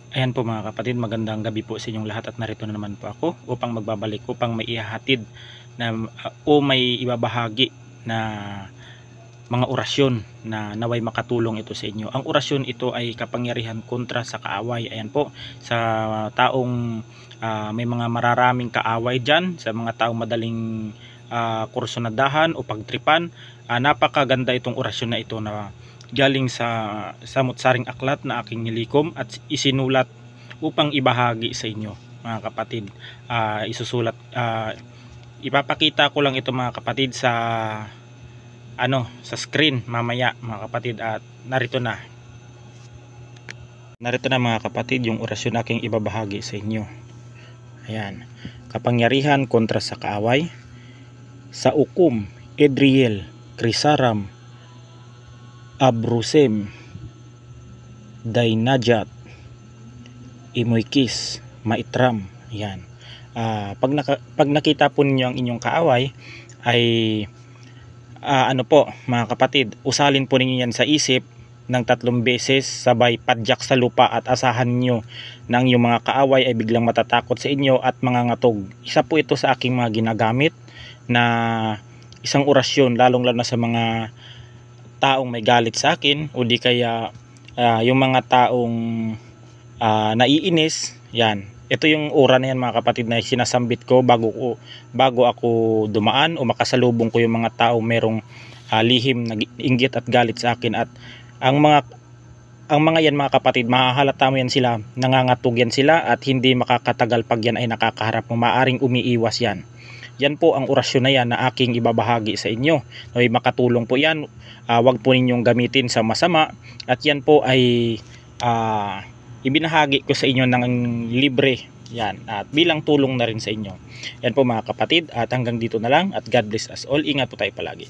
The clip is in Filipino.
Ayan po mga kapatid, magandang gabi po sa inyong lahat at narito na naman po ako upang magbabalik, upang may ihahatid na o may ibabahagi na mga orasyon na naway makatulong ito sa inyo. Ang orasyon ito ay kapangyarihan kontra sa kaaway. Ayan po, sa taong may mga mararaming kaaway dyan, sa mga taong madaling kursunadahan o pagtripan, napakaganda itong orasyon na ito na galing sa samot-saring aklat na aking nilikom at isinulat upang ibahagi sa inyo mga kapatid. Ipapakita ko lang ito mga kapatid sa sa screen mamaya mga kapatid, at narito na mga kapatid yung orasyon aking ibabahagi sa inyo. Ayan, kapangyarihan kontra sa kaaway. Sa ukum, Edriel, Krisaram, Abrusem, Dainajat, Imoykis, Maitram. Yan. Pag nakita po ninyo ang inyong kaaway ay ano po mga kapatid, usalin po ninyo yan sa isip ng 3 beses, sabay padyak sa lupa at asahan nyo na ang inyong mga kaaway ay biglang matatakot sa inyo at mangangatog. Isa po ito sa aking mga ginagamit na isang orasyon, lalong lalo na sa mga taong may galit sa akin o di kaya yung mga taong naiinis. Yan, ito yung ura na yan mga kapatid na sinasambit ko bago ako dumaan o makasalubong ko yung mga tao merong lihim na inggit at galit sa akin. At ang mga yan mga kapatid, mahahalata mo yan sila, nangangatog yan sila at hindi makakatagal pag yan ay nakakaharap mo, maaring umiiwas yan. Yan po ang orasyon na yan na aking ibabahagi sa inyo. Ay makatulong po yan. Wag po ninyong gamitin sa masama. At yan po ay ibinahagi ko sa inyo ng libre. Yan. At bilang tulong na rin sa inyo. Yan po mga kapatid. At hanggang dito na lang. At God bless us all. Ingat po tayo palagi.